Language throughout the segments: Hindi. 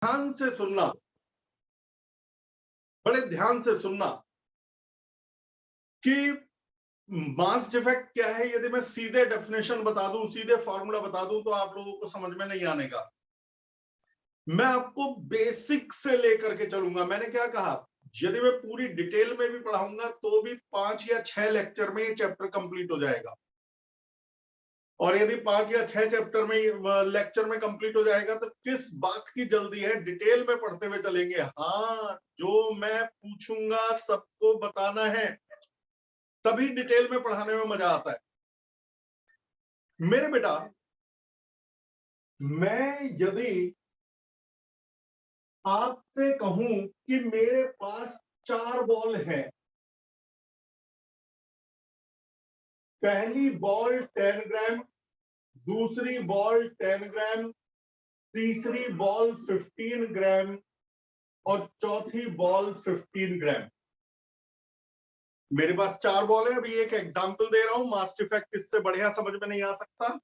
ध्यान से सुनना, बड़े ध्यान से सुनना कि मास डिफेक्ट क्या है। यदि मैं सीधे डेफिनेशन बता दूं, सीधे फॉर्मूला बता दूं, तो आप लोगों को समझ में नहीं आने का। मैं आपको बेसिक से लेकर के चलूंगा। मैंने क्या कहा, यदि मैं पूरी डिटेल में भी पढ़ाऊंगा तो भी 5 या 6 लेक्चर में ये चैप्टर कंप्लीट हो जाएगा। और यदि 5 या 6 चैप्टर में लेक्चर में कंप्लीट हो जाएगा तो किस बात की जल्दी है, डिटेल में पढ़ते हुए चलेंगे। हाँ, जो मैं पूछूंगा सबको बताना है, तभी डिटेल में पढ़ाने में मजा आता है। मेरे बेटा, मैं यदि आपसे कहूं कि मेरे पास 4 बॉल है, पहली बॉल 10 ग्राम, दूसरी बॉल 10 ग्राम, तीसरी बॉल 15 ग्राम और चौथी बॉल 15 ग्राम। मेरे पास 4 बॉल है। अभी एक एग्जांपल दे रहा हूं, मास इफेक्ट इससे बढ़िया समझ में नहीं आ सकता।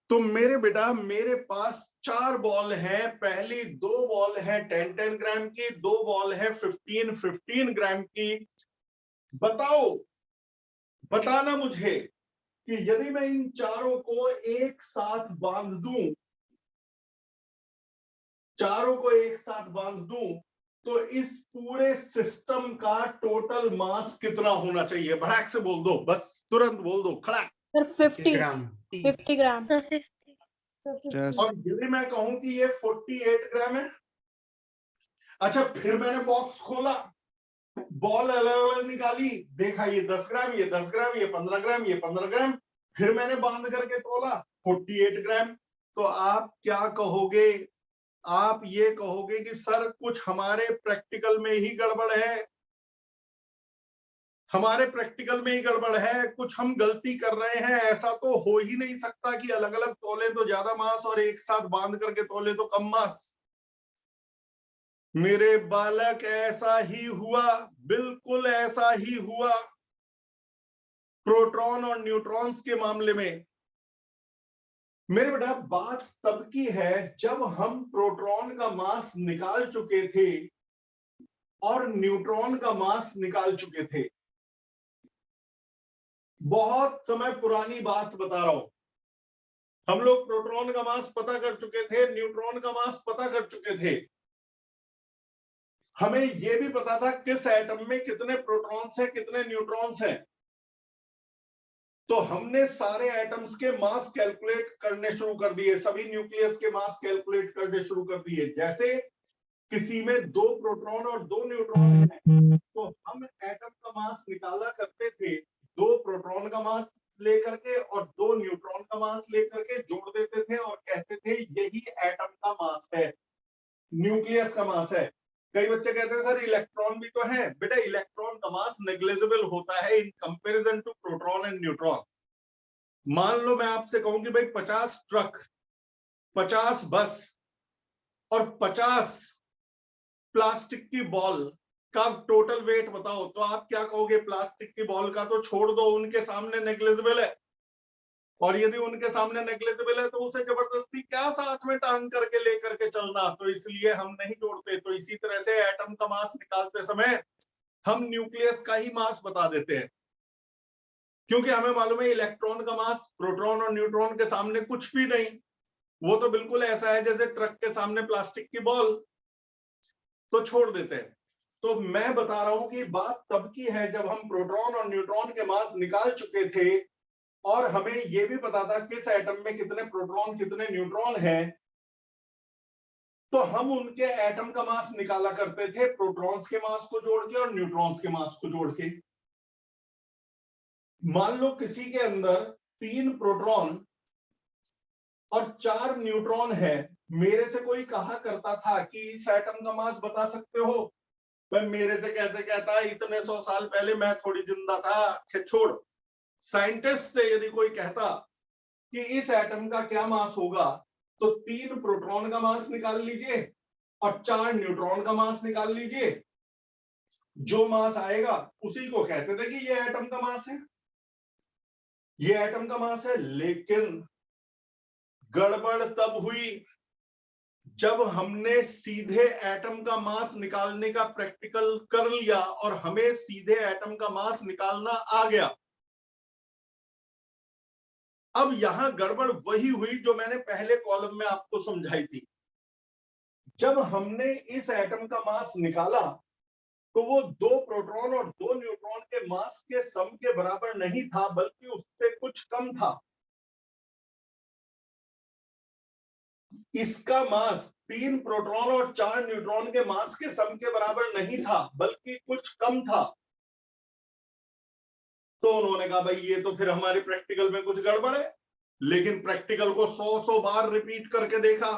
तो मेरे बेटा, मेरे पास 4 बॉल है। पहली 2 बॉल है 10-10 ग्राम की, 2 बॉल है 15-15 ग्राम की। बताओ, बताना मुझे कि यदि मैं इन चारों को एक साथ बांध दूं, चारों को एक साथ बांध दूं, तो इस पूरे सिस्टम का टोटल मास कितना होना चाहिए? भड़ाक से बोल दो, बस तुरंत बोल दो, खड़ा। सर 50 ग्राम। 50 ग्राम। और यदि मैं कहूं कि ये 48 ग्राम है, अच्छा, फिर मैंने बॉक्स खोला, बॉल अलग अलग निकाली, देखा ये 10 ग्राम, ये 10 ग्राम, ये 15 ग्राम, ये 15 ग्राम, फिर मैंने बांध करके तोला 48 ग्राम। तो आप क्या कहोगे? आप ये कहोगे कि सर कुछ हमारे प्रैक्टिकल में ही गड़बड़ है, हमारे प्रैक्टिकल में ही गड़बड़ है, कुछ हम गलती कर रहे हैं। ऐसा तो हो ही नहीं सकता कि अलग अलग तोले तो ज्यादा मास और एक साथ बांध करके तोले तो कम मास। मेरे बालक, ऐसा ही हुआ, बिल्कुल ऐसा ही हुआ प्रोटॉन और न्यूट्रॉन्स के मामले में। मेरे बेटा, बात तब की है जब हम प्रोटॉन का मास निकाल चुके थे और न्यूट्रॉन का मास निकाल चुके थे। बहुत समय पुरानी बात बता रहा हूं। हम लोग प्रोटॉन का मास पता कर चुके थे, न्यूट्रॉन का मास पता कर चुके थे। हमें यह भी पता था किस एटम में कितने प्रोटॉन्स हैं, कितने न्यूट्रॉन्स हैं। तो हमने सारे एटम्स के मास कैलकुलेट करने शुरू कर दिए, सभी न्यूक्लियस के मास कैलकुलेट करने शुरू कर दिए। जैसे किसी में 2 प्रोटॉन और 2 न्यूट्रॉन हैं, तो हम एटम का मास निकाला करते थे 2 प्रोटॉन का मास लेकर के और 2 न्यूट्रॉन का मास लेकर के जोड़ देते थे और कहते थे यही एटम का मास है, न्यूक्लियस का मास है। कई बच्चे कहते हैं सर इलेक्ट्रॉन भी तो है। बेटा, इलेक्ट्रॉन का मास नेग्लिजिबल होता है in comparison to proton and neutron. मान लो मैं आपसे कहूं कि भाई 50 ट्रक, 50 बस और 50 प्लास्टिक की बॉल का टोटल वेट बताओ, तो आप क्या कहोगे? प्लास्टिक की बॉल का तो छोड़ दो, उनके सामने नेग्लिजिबल है। और यदि उनके सामने नेग्लिजिबल है तो उसे जबरदस्ती क्या साथ में टांग करके लेकर के चलना, तो इसलिए हम नहीं जोड़ते। तो इसी तरह से एटम का मास निकालते समय हम न्यूक्लियस का ही मास बता देते हैं, क्योंकि हमें मालूम है इलेक्ट्रॉन का मास प्रोटॉन और न्यूट्रॉन के सामने कुछ भी नहीं। वो तो बिल्कुल ऐसा है जैसे ट्रक के सामने प्लास्टिक की बॉल, तो छोड़ देते हैं। तो मैं बता रहा हूं कि बात तब की है जब हम प्रोटॉन और न्यूट्रॉन के मास निकाल चुके थे और हमें यह भी पता था किस एटम में कितने प्रोटॉन कितने न्यूट्रॉन हैं। तो हम उनके एटम का मास निकाला करते थे प्रोटॉन्स के मास को जोड़ के और न्यूट्रॉन्स के मास को जोड़ के। मान लो किसी के अंदर 3 प्रोटॉन और 4 न्यूट्रॉन है। मेरे से कोई कहा करता था कि इस एटम का मास बता सकते हो? भाई, मेरे से कैसे कहता है, इतने 100 साल पहले मैं थोड़ी जिंदा था। छोड़, साइंटिस्ट से यदि कोई कहता कि इस एटम का क्या मास होगा, तो 3 प्रोटॉन का मास निकाल लीजिए और 4 न्यूट्रॉन का मास निकाल लीजिए। जो मास आएगा उसी को कहते थे कि ये एटम का मास है, ये एटम का मास है। लेकिन गड़बड़ तब हुई जब हमने सीधे एटम का मास निकालने का प्रैक्टिकल कर लिया और हमें सीधे एटम का मास निकालना आ गया, अब यहां गड़बड़ वही हुई जो मैंने पहले कॉलम में आपको समझाई थी। जब हमने इस एटम का मास निकाला तो वो 2 प्रोटॉन और 2 न्यूट्रॉन के मास के सम के बराबर नहीं था, बल्कि उससे कुछ कम था। इसका मास 3 प्रोटॉन और 4 न्यूट्रॉन के मास के सम के बराबर नहीं था, बल्कि कुछ कम था। तो उन्होंने कहा भाई ये तो फिर हमारे प्रैक्टिकल में कुछ गड़बड़ है। लेकिन प्रैक्टिकल को 100 बार रिपीट करके देखा,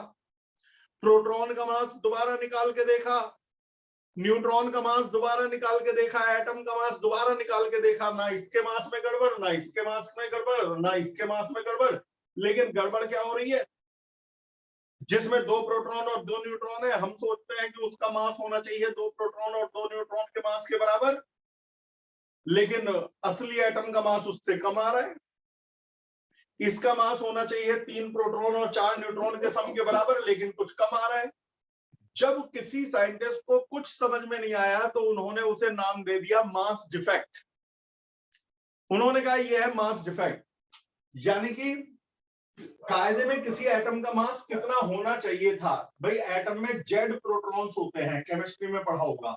प्रोटॉन का मास दोबारा निकाल के देखा, न्यूट्रॉन का मास दोबारा निकाल के देखा, एटम का मास दोबारा निकाल के देखा, ना इसके मास में गड़बड़, ना इसके मास में गड़बड़, ना इसके मास में गड़बड़। लेकिन गड़बड़ क्या हो रही है? जिसमें 2 प्रोटॉन और 2 न्यूट्रॉन है, हम सोचते हैं कि उसका मास होना चाहिए 2 प्रोटॉन और 2 न्यूट्रॉन के मास के बराबर, लेकिन असली एटम का मास उससे कम आ रहा है। इसका मास होना चाहिए 3 प्रोटॉन और 4 न्यूट्रॉन के सम के बराबर, लेकिन कुछ कम आ रहा है। जब किसी साइंटिस्ट को कुछ समझ में नहीं आया तो उन्होंने उसे नाम दे दिया मास डिफेक्ट। उन्होंने कहा यह है मास डिफेक्ट, यानी कि कायदे में किसी एटम का मास कितना होना चाहिए था। भाई एटम में जेड प्रोटॉन्स होते हैं, केमिस्ट्री में पढ़ा होगा,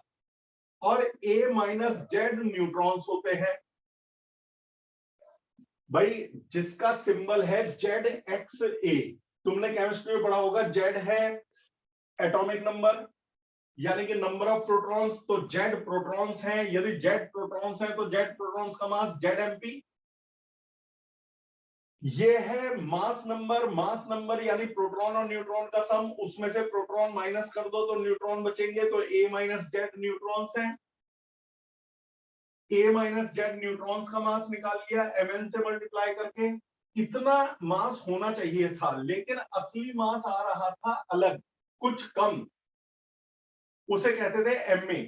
और ए माइनस जेड न्यूट्रॉन्स होते हैं। भाई जिसका सिंबल है जेड एक्स ए, तुमने केमिस्ट्री में पढ़ा होगा। जेड है एटॉमिक नंबर, यानी कि नंबर ऑफ प्रोटॉन्स, तो जेड प्रोटॉन्स हैं। यदि जेड प्रोटॉन्स हैं तो जेड प्रोटॉन्स का मास जेड एमपी। ये है मास नंबर यानी प्रोटॉन और न्यूट्रॉन का सम, उसमें से प्रोटॉन माइनस कर दो तो न्यूट्रॉन बचेंगे, तो ए माइनस जेड न्यूट्रॉन्स हैं। ए माइनस जेड न्यूट्रॉन्स का मास निकाल लिया mn से मल्टीप्लाई करके। इतना मास होना चाहिए था, लेकिन असली मास आ रहा था अलग, कुछ कम। उसे कहते थे एमए,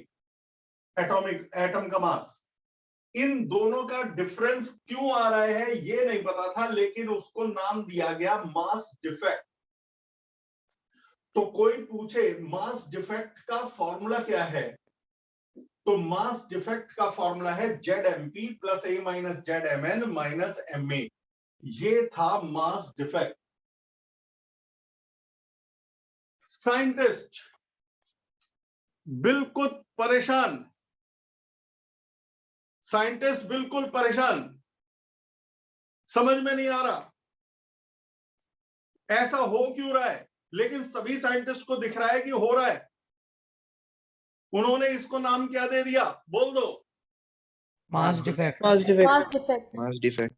एटॉमिक एटम का मास। इन दोनों का डिफरेंस क्यों आ रहा है ये नहीं पता था, लेकिन उसको नाम दिया गया मास डिफेक्ट। तो कोई पूछे मास डिफेक्ट का फॉर्मूला क्या है, तो मास डिफेक्ट का फॉर्मूला है Z MP plus A minus Z MN minus MA. ये था मास डिफेक्ट। साइंटिस्ट बिल्कुल परेशान, साइंटिस्ट बिल्कुल परेशान, समझ में नहीं आ रहा ऐसा हो क्यों रहा है। लेकिन सभी साइंटिस्ट को दिख रहा है कि हो रहा है। उन्होंने इसको नाम क्या दे दिया, बोल दो? Mass defect. Mass defect.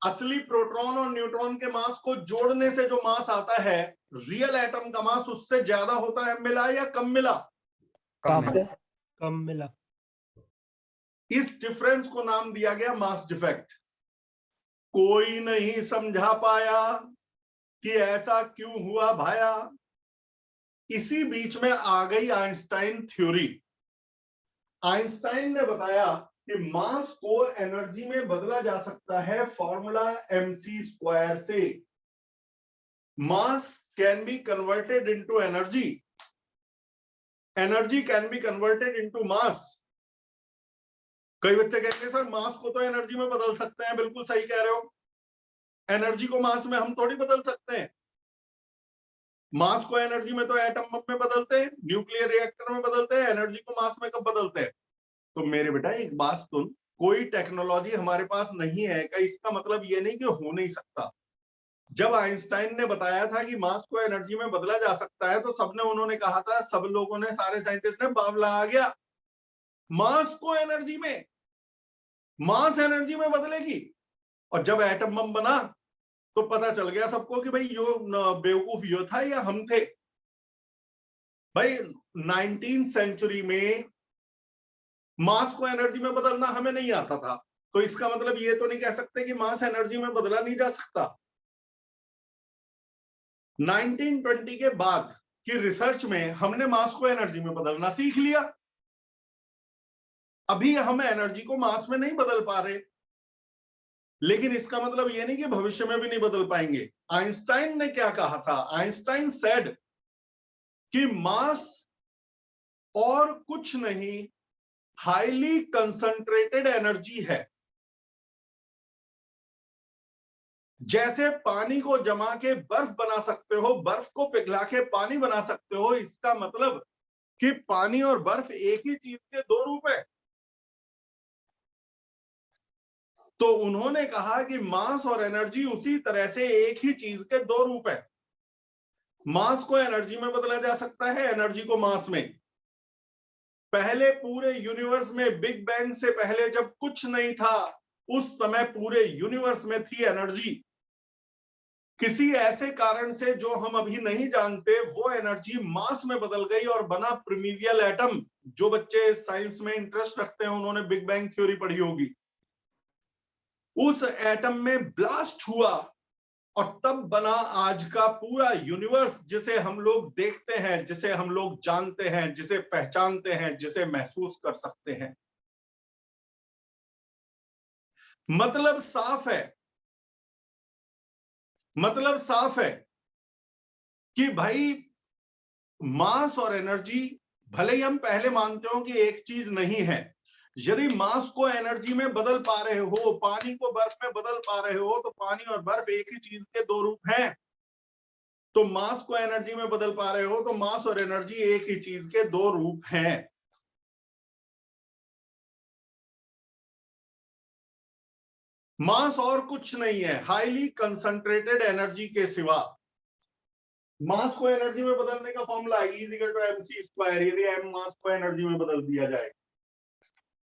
असली प्रोटॉन और न्यूट्रॉन के मास को जोड़ने से जो मास आता है, रियल एटम का मास उससे ज्यादा होता है। मिला या कम मिला? कम मिला। इस डिफरेंस को नाम दिया गया मास डिफेक्ट। कोई नहीं समझा पाया कि ऐसा क्यों हुआ भाया। इसी बीच में आ गई आइंस्टाइन थ्योरी। आइंस्टाइन ने बताया कि मास को एनर्जी में बदला जा सकता है फॉर्मूला mc² से। मास can be converted into energy, energy can be converted into mass. कई बच्चे कहेंगे सर मास को तो एनर्जी में बदल सकते हैं। बिल्कुल सही कह रहे हो, एनर्जी को मास में हम थोड़ी बदल सकते हैं। मास को एनर्जी में तो एटम बम में बदलते हैं, न्यूक्लियर रिएक्टर में बदलते हैं, एनर्जी को मास में कब बदलते हैं? तो मेरे बेटा एक बात सुन, कोई टेक्नोलॉजी हमारे पास नहीं है का इसका मतलब ये नहीं कि हो नहीं सकता। जब आइंस्टाइन ने बताया था कि मास को एनर्जी में बदला जा सकता है तो सबने उन्होंने कहा था, सब लोगों ने, सारे साइंटिस्ट ने बावला आ गया, मास को एनर्जी में, मास एनर्जी में बदलेगी। और जब एटम बम बना तो पता चल गया सबको कि भाई यो बेवकूफ यो था या हम थे। भाई 19th सेंचुरी में मास को एनर्जी में बदलना हमें नहीं आता था, तो इसका मतलब ये तो नहीं कह सकते कि मास एनर्जी में बदला नहीं जा सकता। 1920 के बाद की रिसर्च में हमने मास को एनर्जी में बदलना सीख लिया। अभी हम एनर्जी को मास में नहीं बदल पा रहे, लेकिन इसका मतलब यह नहीं कि भविष्य में भी नहीं बदल पाएंगे। आइंस्टाइन ने क्या कहा था? आइंस्टाइन सेड कि मास और कुछ नहीं, हाईली कंसंट्रेटेड एनर्जी है। जैसे पानी को जमा के बर्फ बना सकते हो, बर्फ को पिघला के पानी बना सकते हो, इसका मतलब कि पानी और बर्फ एक ही चीज के दो रूप है। तो उन्होंने कहा कि मास और एनर्जी उसी तरह से एक ही चीज के दो रूप है। मास को एनर्जी में बदला जा सकता है, एनर्जी को मास में। पहले पूरे यूनिवर्स में, बिग बैंग से पहले जब कुछ नहीं था, उस समय पूरे यूनिवर्स में थी एनर्जी। किसी ऐसे कारण से जो हम अभी नहीं जानते, वो एनर्जी मास में बदल गई और बना प्रिमीडियल एटम। जो बच्चे साइंस में इंटरेस्ट रखते हैं, उन्होंने बिग बैंग थ्योरी पढ़ी होगी। उस एटम में ब्लास्ट हुआ और तब बना आज का पूरा यूनिवर्स, जिसे हम लोग देखते हैं, जिसे हम लोग जानते हैं, जिसे पहचानते हैं, जिसे महसूस कर सकते हैं। मतलब साफ है, मतलब साफ है कि भाई मास और एनर्जी, भले ही हम पहले मानते हो कि एक चीज नहीं है, यदि मास को एनर्जी में बदल पा रहे हो, पानी को बर्फ में बदल पा रहे हो, तो पानी और बर्फ एक ही चीज के दो रूप हैं। तो मास को एनर्जी में बदल पा रहे हो, तो मास और एनर्जी एक ही चीज के दो रूप हैं। मास और कुछ नहीं है, हाईली कंसंट्रेटेड एनर्जी के सिवा। मास को एनर्जी में बदलने का फॉर्मूला E = mc², यदि m मास को एनर्जी में बदल दिया जाए।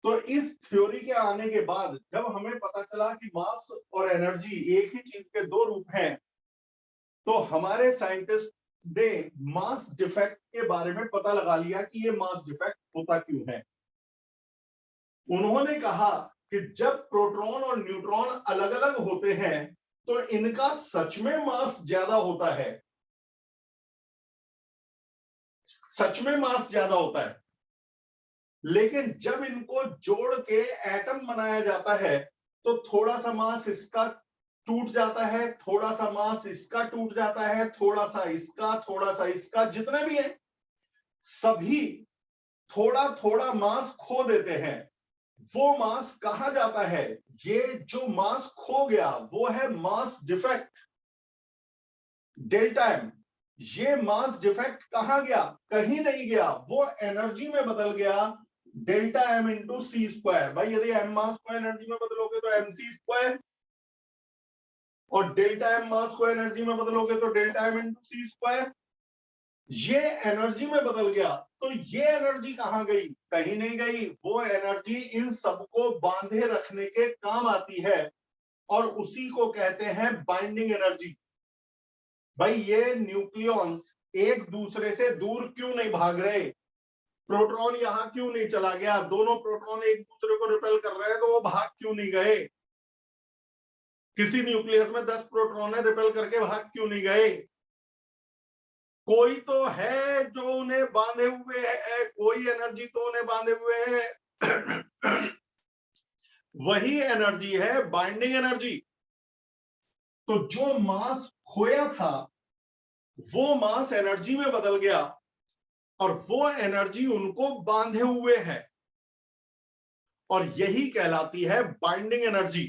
तो इस थ्योरी के आने के बाद जब हमें पता चला कि मास और एनर्जी एक ही चीज के दो रूप हैं, तो हमारे साइंटिस्ट ने मास डिफेक्ट के बारे में पता लगा लिया कि ये मास डिफेक्ट होता क्यों है। उन्होंने कहा कि जब प्रोटॉन और न्यूट्रॉन अलग अलग होते हैं, तो इनका सच में मास ज्यादा होता है, सच में मास ज्यादा होता है। लेकिन जब इनको जोड़ के एटम बनाया जाता है, तो थोड़ा सा मास इसका टूट जाता है, थोड़ा सा मास इसका टूट जाता है, थोड़ा सा इसका, थोड़ा सा इसका, जितने भी है सभी थोड़ा थोड़ा मास खो देते हैं। वो मास कहा जाता है, ये जो मास खो गया वो है मास डिफेक्ट, डेल्टा एम। ये मास डिफेक्ट कहां गया? कहीं नहीं गया, वो एनर्जी में बदल गया, डेल्टा एम इंटू c²। भाई यदि एम मास को एनर्जी में बदलोगे तो mc², और डेल्टा एम मास को एनर्जी में बदलोगे तो डेल्टा एम इंटू c²। ये एनर्जी में बदल गया, तो ये एनर्जी कहां गई? कहीं नहीं गई, वो एनर्जी इन सबको बांधे रखने के काम आती है, और उसी को कहते हैं बाइंडिंग एनर्जी। भाई ये न्यूक्लियॉन्स एक दूसरे से दूर क्यों नहीं भाग रहे? प्रोटॉन यहां क्यों नहीं चला गया? दोनों प्रोटॉन एक दूसरे को रिपेल कर रहे हैं, तो वो भाग क्यों नहीं गए? किसी न्यूक्लियस में 10 प्रोटॉन है, रिपेल करके भाग क्यों नहीं गए? कोई तो है जो उन्हें बांधे हुए है, कोई एनर्जी तो उन्हें बांधे हुए है। वही एनर्जी है बाइंडिंग एनर्जी। तो जो मास खोया था, वो मास एनर्जी में बदल गया, और वो एनर्जी उनको बांधे हुए है, और यही कहलाती है बाइंडिंग एनर्जी।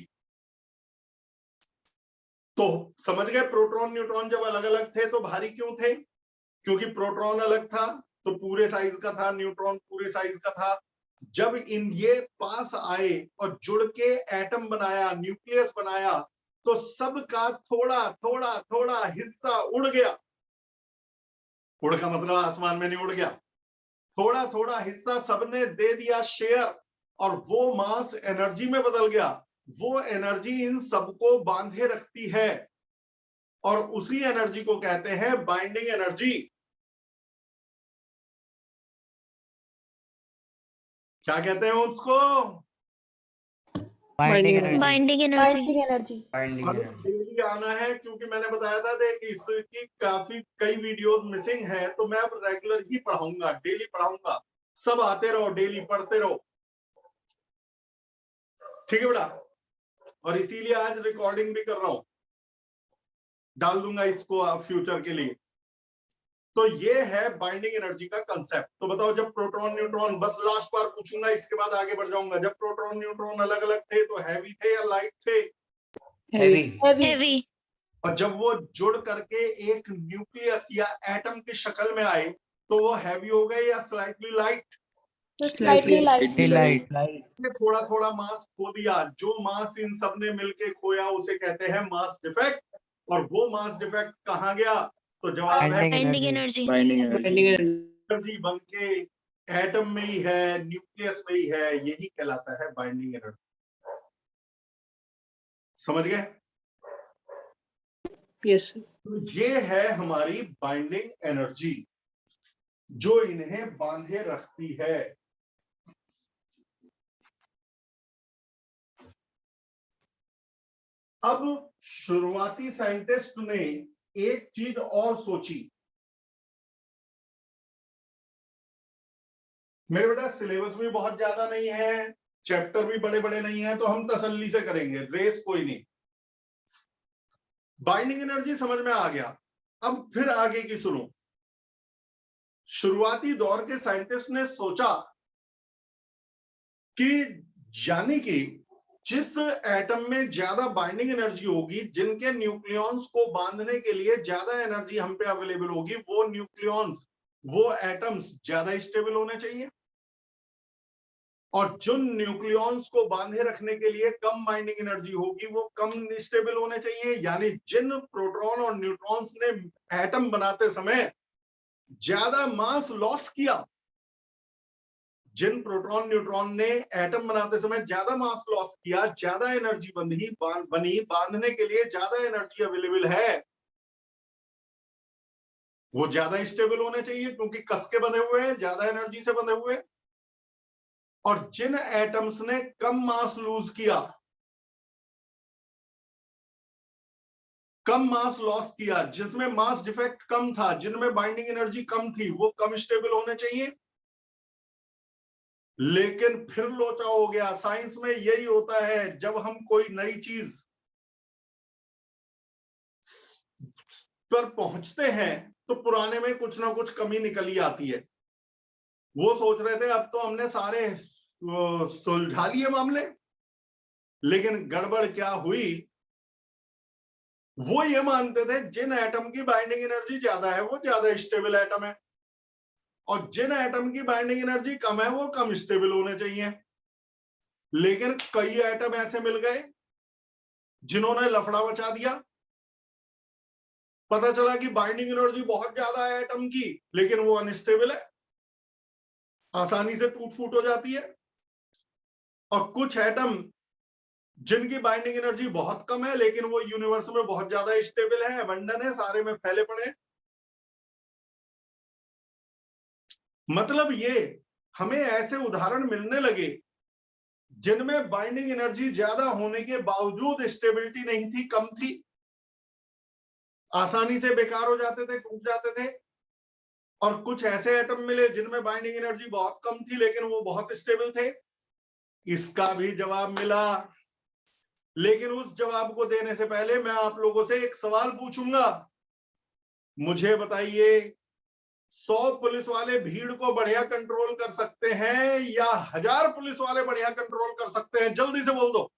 तो समझ गए, प्रोटॉन न्यूट्रॉन जब अलग अलग थे तो भारी क्यों थे? क्योंकि प्रोटॉन अलग था तो पूरे साइज का था, न्यूट्रॉन पूरे साइज का था। जब इन ये पास आए और जुड़ के एटम बनाया, न्यूक्लियस बनाया, तो सबका थोड़ा थोड़ा थोड़ा हिस्सा उड़ गया। उड़ का मतलब आसमान में नहीं उड़ गया, थोड़ा थोड़ा हिस्सा सबने दे दिया शेयर, और वो मास एनर्जी में बदल गया। वो एनर्जी इन सबको बांधे रखती है, और उसी एनर्जी को कहते हैं बाइंडिंग एनर्जी। क्या कहते हैं उसको? Binding energy. Binding energy. Daily आना है, क्योंकि मैंने बताया था देख इसकी कई वीडियोस मिसिंग है, तो मैं अब रेगुलर ही पढ़ाऊंगा, डेली पढ़ाऊंगा। सब आते रहो, डेली पढ़ते रहो, ठीक है बेटा? और इसीलिए आज रिकॉर्डिंग भी कर रहा हूं, डाल दूंगा इसको आप फ्यूचर के लिए। तो ये है बाइंडिंग एनर्जी का कंसेप्ट। तो बताओ, जब प्रोटॉन न्यूट्रॉन, बस लास्ट बार पूछूंगा, इसके बाद आगे बढ़ जाऊंगा, जब प्रोटॉन न्यूट्रॉन अलग अलग थे तो हैवी थे या लाइट थे? हैवी। और जब वो जुड़ करके एक न्यूक्लियस या एटम की शक्ल में आए तो वो हैवी हो गए या slightly light? Slightly light. Light. थोड़ा थोड़ा मास खो दिया, जो मास इन सब ने मिलके खोया उसे कहते हैं मास डिफेक्ट। और वो मास डिफेक्ट कहाँ गया? तो जवाब है बाइंडिंग एनर्जी। एनर्जी बन के एटम में ही है, न्यूक्लियस में ही है, यही कहलाता है बाइंडिंग एनर्जी। समझ गए? यस। तो ये है हमारी बाइंडिंग एनर्जी जो इन्हें बांधे रखती है। अब शुरुआती साइंटिस्ट ने एक चीज और सोची। मेरे बेटा सिलेबस भी बहुत ज्यादा नहीं है, चैप्टर भी बड़े बड़े नहीं है, तो हम तसल्ली से करेंगे, रेस कोई नहीं। बाइंडिंग एनर्जी समझ में आ गया। अब फिर आगे की सुनो। शुरुआती दौर के साइंटिस्ट ने सोचा कि यानी कि जिस एटम में ज्यादा बाइंडिंग एनर्जी होगी, जिनके न्यूक्लियॉन्स को बांधने के लिए ज्यादा एनर्जी हम पे अवेलेबल होगी, वो न्यूक्लियॉन्स, वो एटम्स ज्यादा स्टेबल होने चाहिए। और जो न्यूक्लियॉन्स को बांधे रखने के लिए कम बाइंडिंग एनर्जी होगी, वो कम स्टेबल होने चाहिए। यानी जिन प्रोटॉन और न्यूट्रॉन्स ने एटम बनाते समय ज्यादा मास लॉस किया, जिन प्रोटॉन न्यूट्रॉन ने एटम बनाते समय ज्यादा मास लॉस किया, ज्यादा एनर्जी बनी, बांधने के लिए ज्यादा एनर्जी अवेलेबल है, वो ज्यादा स्टेबल होने चाहिए, क्योंकि कस के बंधे हुए हैं, ज्यादा एनर्जी से बंधे हुए। और जिन एटम्स ने कम मास लूज किया, कम मास लॉस किया, जिसमें मास डिफेक्ट कम था, जिनमें बाइंडिंग एनर्जी कम थी, वो कम स्टेबल होने चाहिए। लेकिन फिर लोचा हो गया। साइंस में यही होता है, जब हम कोई नई चीज पर पहुंचते हैं तो पुराने में कुछ ना कुछ कमी निकल ही आती है। वो सोच रहे थे अब तो हमने सारे सुलझा लिए मामले, लेकिन गड़बड़ क्या हुई, वो ये मानते थे जिन एटम की बाइंडिंग एनर्जी ज्यादा है वो ज्यादा स्टेबल एटम है, और जिन एटम की बाइंडिंग एनर्जी कम है वो कम स्टेबल होने चाहिए। लेकिन कई एटम ऐसे मिल गए जिन्होंने लफड़ा मचा दिया। पता चला कि बाइंडिंग एनर्जी बहुत ज्यादा है एटम की, लेकिन वो अनस्टेबल है, आसानी से टूट फूट हो जाती है। और कुछ एटम जिनकी बाइंडिंग एनर्जी बहुत कम है, लेकिन वो यूनिवर्स में बहुत ज्यादा स्टेबल है, अबंडन है, सारे में फैले पड़े हैं। मतलब ये हमें ऐसे उदाहरण मिलने लगे जिनमें बाइंडिंग एनर्जी ज्यादा होने के बावजूद स्टेबिलिटी नहीं थी, कम थी, आसानी से बेकार हो जाते थे, टूट जाते थे। और कुछ ऐसे एटम मिले जिनमें बाइंडिंग एनर्जी बहुत कम थी, लेकिन वो बहुत स्टेबल थे। इसका भी जवाब मिला। लेकिन उस जवाब को देने से पहले मैं आप लोगों से एक सवाल पूछूंगा। मुझे बताइए, 100 पुलिस वाले भीड़ को बढ़िया कंट्रोल कर सकते हैं या 1000 पुलिस वाले बढ़िया कंट्रोल कर सकते हैं? जल्दी से बोल दो।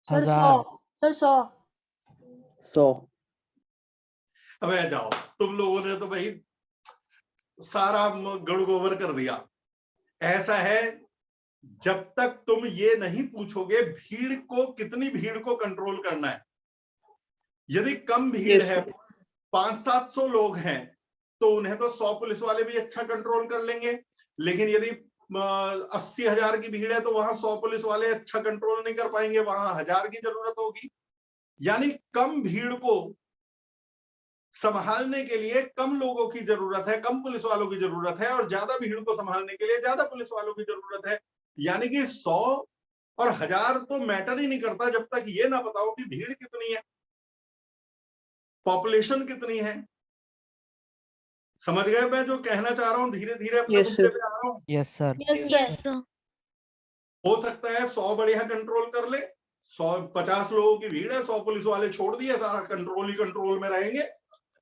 Sir, 100. Sir, 100. अबे जाओ, तुम लोगों ने तो भाई सारा गड़ गोबर कर दिया। ऐसा है, जब तक तुम ये नहीं पूछोगे भीड़ को, कितनी भीड़ को कंट्रोल करना है। यदि कम भीड़ है, 500-700 लोग हैं, तो उन्हें तो 100 पुलिस वाले भी अच्छा कंट्रोल कर लेंगे। लेकिन यदि 80,000 की भीड़ है तो वहां 100 पुलिस वाले अच्छा कंट्रोल नहीं कर पाएंगे, वहां 1000 की जरूरत होगी। यानी कम भीड़ को संभालने के लिए कम लोगों की जरूरत है, कम पुलिस वालों की जरूरत है, और ज्यादा भीड़ को संभालने के लिए ज्यादा पुलिस वालों की जरूरत है। यानी कि 100 और 1000 तो मैटर ही नहीं करता जब तक ये ना पता हो कि भीड़ कितनी है, पॉपुलेशन कितनी है। समझ गए मैं जो कहना चाह रहा हूं? धीरे धीरे अपने मुद्दे पे आ रहा हूं। Yes, sir. Yes, sir. हो सकता है 100 बढ़िया कंट्रोल कर ले, 150 लोगों की भीड़ है, 100 पुलिस वाले छोड़ दिए, सारा कंट्रोल ही कंट्रोल में रहेंगे।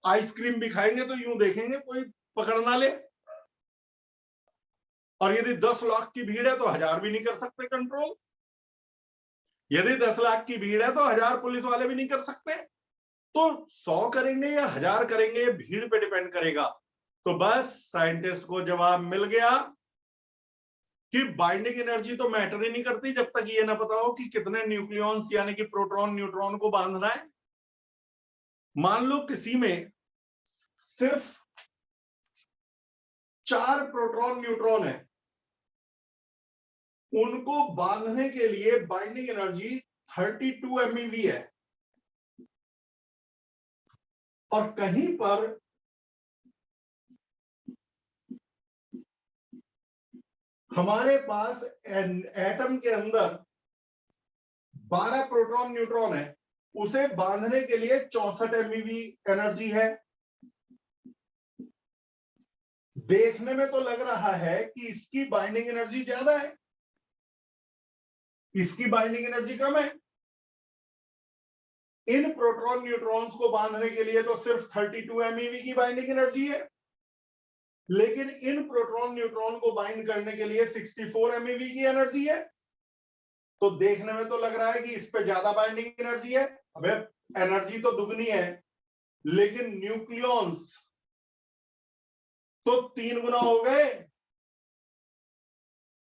आइसक्रीम भी खाएंगे तो यूं देखेंगे कोई पकड़ ना ले। और यदि 10 लाख की भीड़ है तो 1000 भी नहीं कर सकते कंट्रोल। यदि 10 लाख की भीड़ है तो 1000 पुलिस वाले भी नहीं कर सकते। तो 100 करेंगे या 1000 करेंगे, ये भीड़ पे डिपेंड करेगा। तो बस साइंटिस्ट को जवाब मिल गया कि बाइंडिंग एनर्जी तो मैटर ही नहीं करती जब तक ये ना पता हो कि कितने न्यूक्लियॉन्स यानी कि प्रोटॉन न्यूट्रॉन को बांधना है। मान लो किसी में सिर्फ 4 प्रोटॉन न्यूट्रॉन है, उनको बांधने के लिए बाइंडिंग एनर्जी 32 MeV है। और कहीं पर हमारे पास एटम के अंदर 12 प्रोटॉन न्यूट्रॉन है, उसे बांधने के लिए 64 MeV एनर्जी है। देखने में तो लग रहा है कि इसकी बाइंडिंग एनर्जी ज्यादा है, इसकी बाइंडिंग एनर्जी कम है। इन प्रोटॉन न्यूट्रॉन्स को बांधने के लिए तो सिर्फ 32 MeV की बाइंडिंग एनर्जी है, लेकिन इन प्रोटॉन न्यूट्रॉन को बाइंड करने के लिए 64 MeV की एनर्जी है। तो देखने में तो लग रहा है कि इस पे ज्यादा बाइंडिंग एनर्जी है। अबे एनर्जी तो दुगनी है, लेकिन न्यूक्लियॉन्स तो 3 गुना हो गए।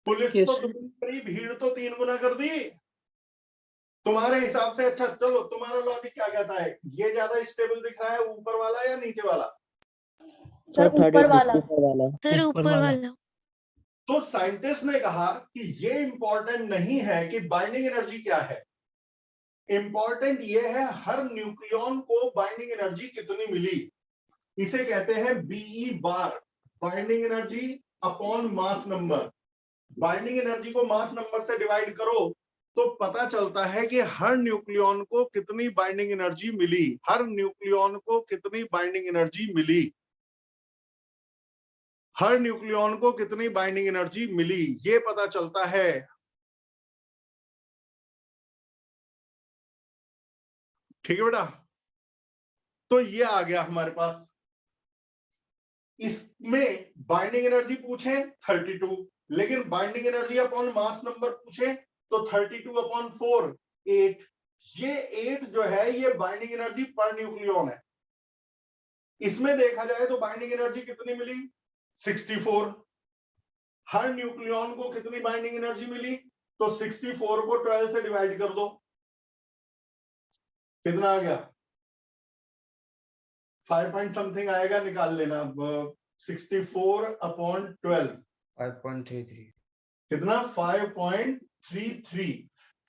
पुलिस तो दुगनी करी, भीड़ तो 3 गुना कर दी तुम्हारे हिसाब से। अच्छा चलो, तुम्हारा लॉजिक क्या कहता है, ये ज्यादा स्टेबल दिख रहा है ऊपर वाला या नीचे वाला? सर ऊपर वाला। सर ऊपर वाला। तो साइंटिस्ट ने कहा कि ये इंपॉर्टेंट नहीं है कि बाइंडिंग एनर्जी क्या है, इंपॉर्टेंट ये है हर न्यूक्लियॉन को बाइंडिंग एनर्जी कितनी मिली। इसे कहते हैं BE bar, binding energy upon mass number. Binding energy को मास नंबर से डिवाइड करो तो पता चलता है कि हर न्यूक्लियॉन को कितनी बाइंडिंग एनर्जी मिली, हर न्यूक्लियॉन को कितनी बाइंडिंग एनर्जी मिली, हर न्यूक्लियॉन को कितनी बाइंडिंग एनर्जी मिली, ये पता चलता है। ठीक है बेटा, तो ये आ गया हमारे पास। इसमें बाइंडिंग एनर्जी पूछे 32, लेकिन binding energy upon mass number पूछे तो 32/4 8। ये 8 जो है ये बाइंडिंग एनर्जी पर न्यूक्लियॉन है। इसमें देखा जाए तो बाइंडिंग एनर्जी कितनी मिली, 64। हर न्यूक्लियॉन को कितनी बाइंडिंग एनर्जी मिली, तो 64 को 12 से डिवाइड कर दो, कितना आ गया, 5 पॉइंट समथिंग आएगा, निकाल लेना। 64/12 5.33 कितना, 5.33।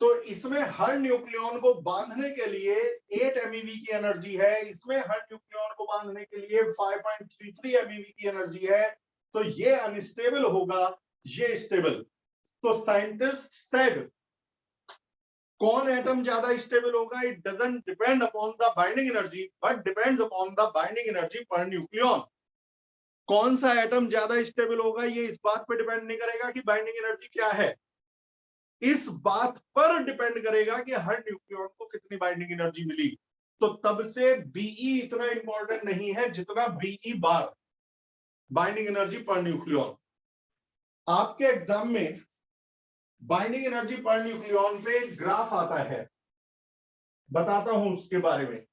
तो इसमें हर न्यूक्लियॉन को बांधने के लिए 8 MeV की एनर्जी है, इसमें हर न्यूक्लियॉन को बांधने के लिए 5.33 MeV की एनर्जी है। तो ये अनस्टेबल होगा, ये स्टेबल। तो साइंटिस्ट सेड कौन एटम ज्यादा स्टेबल होगा, it doesn't depend upon the binding energy but depends upon the binding energy पर न्यूक्लियॉन। कौन सा एटम ज्यादा स्टेबल होगा ये इस बात पर डिपेंड नहीं करेगा कि बाइंडिंग एनर्जी क्या है, इस बात पर डिपेंड करेगा कि हर न्यूक्लियॉन को कितनी बाइंडिंग एनर्जी मिली। तो तब से बीई इतना इंपॉर्टेंट नहीं है जितना बीई बार, बाइंडिंग एनर्जी पर न्यूक्लियॉन। आपके एग्जाम में बाइंडिंग एनर्जी पर न्यूक्लियॉन पे ग्राफ आता है, बताता हूं उसके बारे में।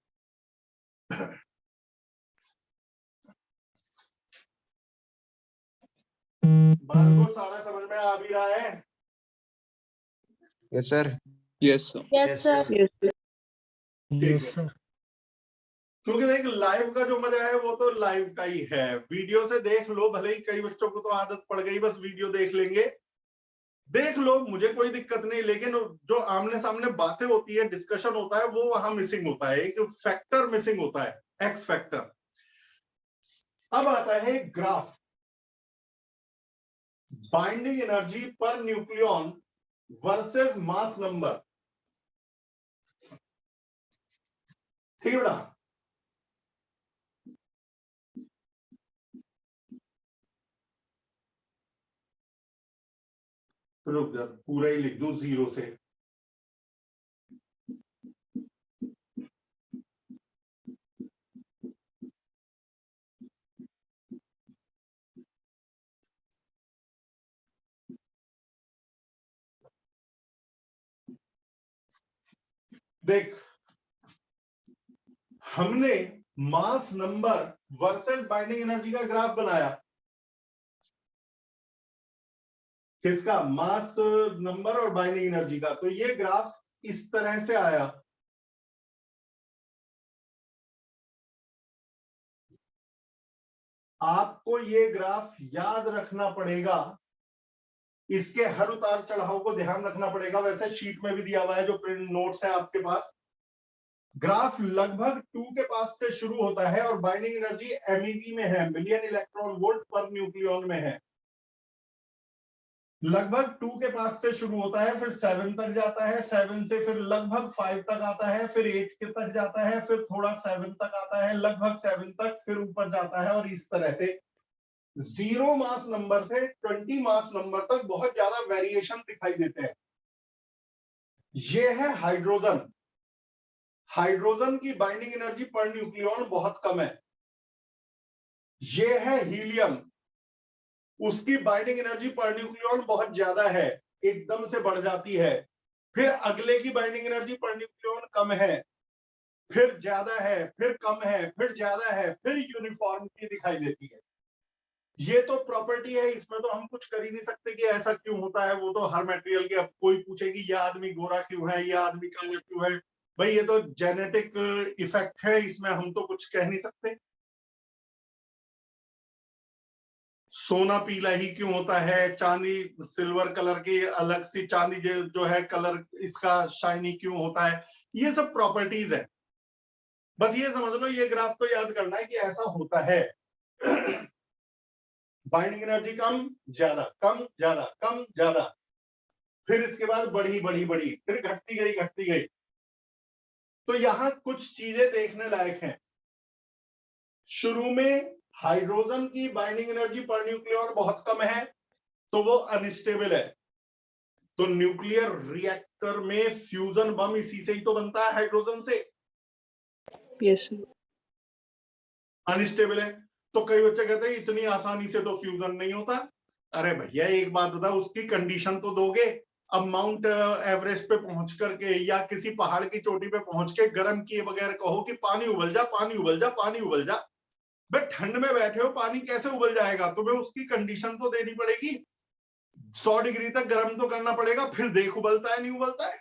बात को सारा समझ में आ भी रहा है? Yes sir. Yes sir. ठीक है, क्योंकि देख लाइव का जो मजा है वो तो लाइव का ही है, वीडियो से देख लो, भले ही कई बच्चों को तो आदत पड़ गई बस वीडियो देख लेंगे, देख लो, मुझे कोई दिक्कत नहीं, लेकिन जो आमने सामने बातें होती है, डिस्कशन होता है, वो वहां मिसिंग होता है, एक फैक्टर मिसिंग होता है, एक्स फैक्टर। अब आता है ग्राफ, बाइंडिंग एनर्जी पर न्यूक्लियॉन वर्सेस मास नंबर। ठीक है बेटा, रुक जा, पूरा ही लिख दूं 0 से। देख, हमने mass number versus binding energy का ग्राफ बनाया। किसका? मास नंबर और बाइंडिंग एनर्जी का। तो ये ग्राफ इस तरह से आया। आपको ये ग्राफ याद रखना पड़ेगा, इसके हर उतार चढ़ाव को ध्यान रखना पड़ेगा। वैसे शीट में भी दिया हुआ है, जो प्रिंट नोट्स है आपके पास। ग्राफ लगभग 2 के पास से शुरू होता है और बाइंडिंग एनर्जी MEV में है, मिलियन इलेक्ट्रॉन वोल्ट पर न्यूक्लियॉन में है। लगभग 2 के पास से शुरू होता है, फिर 7 तक जाता है, 7 से फिर लगभग 5 तक आता है, फिर 8 के तक जाता है, फिर थोड़ा 7 तक आता है, लगभग 7 तक, फिर ऊपर जाता है। और इस तरह से 0 मास नंबर से 20 मास नंबर तक बहुत ज्यादा वेरिएशन दिखाई देते हैं। ये है हाइड्रोजन। हाइड्रोजन की बाइंडिंग एनर्जी पर न्यूक्लियॉन बहुत कम है। ये है हीलियम, उसकी बाइंडिंग एनर्जी पर न्यूक्लियॉन बहुत ज्यादा है, एकदम से बढ़ जाती है। फिर अगले की बाइंडिंग एनर्जी पर न्यूक्लियॉन कम है, फिर ज्यादा है, फिर कम है, फिर ज्यादा है, फिर यूनिफॉर्मिटी दिखाई देती है। ये तो प्रॉपर्टी है, इसमें तो हम कुछ कर ही नहीं सकते कि ऐसा क्यों होता है। वो तो हर मटेरियल के, अब कोई पूछेगी ये आदमी गोरा क्यों है, ये आदमी काला क्यों है, भाई ये तो जेनेटिक इफेक्ट है, इसमें हम तो कुछ कह नहीं सकते। सोना पीला ही क्यों होता है, चांदी सिल्वर कलर की अलग सी चांदी जो है कलर इसका शाइनी क्यों होता है, ये सब प्रॉपर्टीज है। बस ये समझ लो, ये ग्राफ तो याद करना है कि ऐसा होता है। बाइंडिंग एनर्जी कम ज्यादा, कम ज्यादा, कम ज्यादा, फिर इसके बाद बढ़ी बढ़ी बढ़ी, फिर घटती गई घटती गई। तो यहां कुछ चीजें देखने लायक हैं। शुरू में हाइड्रोजन की बाइंडिंग एनर्जी पर न्यूक्लियॉन बहुत कम है, तो वो अनस्टेबल है। तो न्यूक्लियर रिएक्टर में फ्यूजन बम इसी से ही तो बनता है, हाइड्रोजन से। Yes sir. अनस्टेबल है। तो कई बच्चे कहते हैं इतनी आसानी से तो फ्यूजन नहीं होता। अरे भैया एक बात बता, उसकी कंडीशन तो दोगे। अब माउंट एवरेस्ट पे पहुंच करके या किसी पहाड़ की चोटी पे पहुंच के गर्म किए बगैर कहो कि पानी उबल जा, पानी उबल जा, पानी उबल जा। भाई ठंड में बैठे हो, पानी कैसे उबल जाएगा? तुम्हें उसकी कंडीशन तो देनी पड़ेगी, 100 डिग्री तक गर्म तो करना पड़ेगा, फिर देख उबलता है नहीं उबलता है।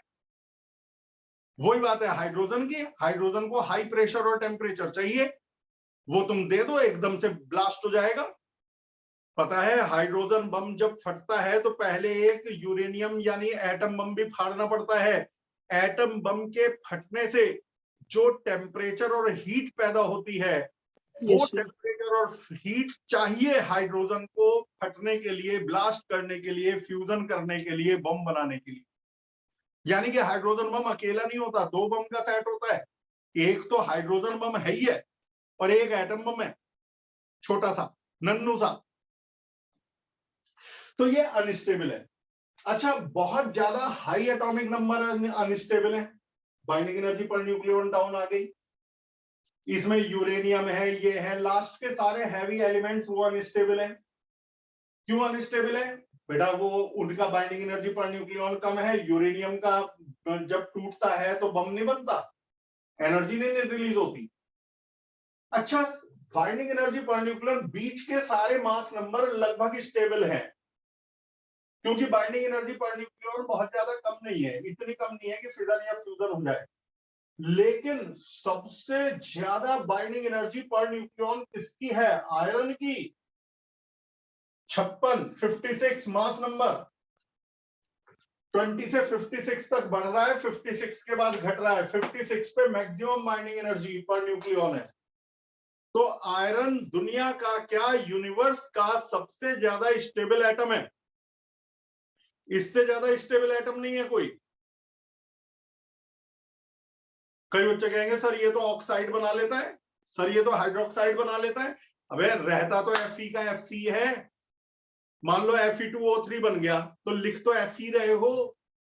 वही बात है हाइड्रोजन की। हाइड्रोजन को हाई प्रेशर और टेम्परेचर चाहिए, वो तुम दे दो एकदम से ब्लास्ट हो जाएगा। पता है हाइड्रोजन बम जब फटता है तो पहले एक यूरेनियम यानी एटम बम भी फाड़ना पड़ता है। एटम बम के फटने से जो टेम्परेचर और हीट पैदा होती है, वो टेम्परेचर और हीट चाहिए हाइड्रोजन को फटने के लिए, ब्लास्ट करने के लिए, फ्यूजन करने के लिए, बम बनाने के लिए। यानी कि हाइड्रोजन बम अकेला नहीं होता, 2 बम का सेट होता है। एक तो हाइड्रोजन बम है ही है, और एक एटम बम है, छोटा सा नन्नू सा। तो ये अनस्टेबल है। अच्छा, बहुत ज्यादा हाई एटॉमिक नंबर अनस्टेबल है, बाइंडिंग एनर्जी पर न्यूक्लियॉन डाउन आ गई। इसमें यूरेनियम है, ये है, लास्ट के सारे हैवी एलिमेंट्स वो अनस्टेबल है। क्यों अनस्टेबल है बेटा? वो उनका बाइंडिंग एनर्जी पर न्यूक्लियॉन कम है। यूरेनियम का जब टूटता है तो बम नहीं बनता, एनर्जी नहीं रिलीज होती। अच्छा, बाइंडिंग एनर्जी पर न्यूक्लियॉन बीच के सारे मास नंबर लगभग स्टेबल हैं, क्योंकि बाइंडिंग एनर्जी पर न्यूक्लियॉन बहुत ज्यादा कम नहीं है, इतनी कम नहीं है कि फिजन या फ्यूजन हो जाए। लेकिन सबसे ज्यादा बाइंडिंग एनर्जी पर न्यूक्लियॉन किसकी है? आयरन की। 56 मास नंबर 20 से 56 तक बढ़ रहा है, 56 के बाद घट रहा है, 56 पे मैक्सिमम बाइंडिंग एनर्जी पर न्यूक्लियॉन है। तो आयरन दुनिया का क्या, यूनिवर्स का सबसे ज्यादा स्टेबल एटम है। इससे ज्यादा स्टेबल एटम नहीं है कोई। कई बच्चे कहेंगे सर ये तो ऑक्साइड बना लेता है, सर ये तो हाइड्रोक्साइड बना लेता है। अबे रहता तो Fe का Fe है। मान लो Fe2O3 बन गया तो लिख तो Fe रहे हो।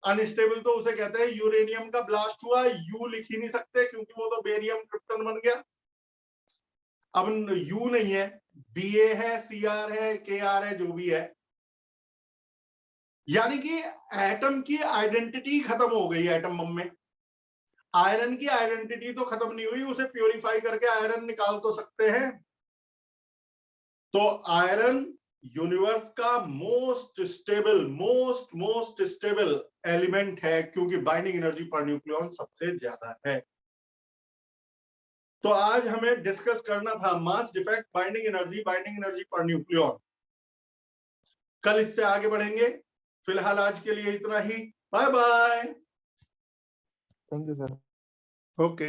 अनस्टेबल तो उसे कहते हैं यूरेनियम का ब्लास्ट हुआ, यू लिख ही नहीं सकते क्योंकि वो तो बेरियम क्रिप्टन बन गया। अब यू नहीं है, Ba है, Cr है, Kr है, जो भी है। यानी कि एटम की आइडेंटिटी खत्म हो गई एटम बम में। आयरन की आइडेंटिटी तो खत्म नहीं हुई, उसे प्योरीफाई करके आयरन निकाल तो सकते हैं। तो आयरन यूनिवर्स का मोस्ट स्टेबल एलिमेंट है, क्योंकि बाइंडिंग एनर्जी पर न्यूक्लियॉन सबसे ज्यादा है। तो आज हमें डिस्कस करना था मास डिफेक्ट, बाइंडिंग एनर्जी पर न्यूक्लियॉन। कल इससे आगे बढ़ेंगे। फिलहाल आज के लिए इतना ही। Bye bye. Thank you sir. Okay.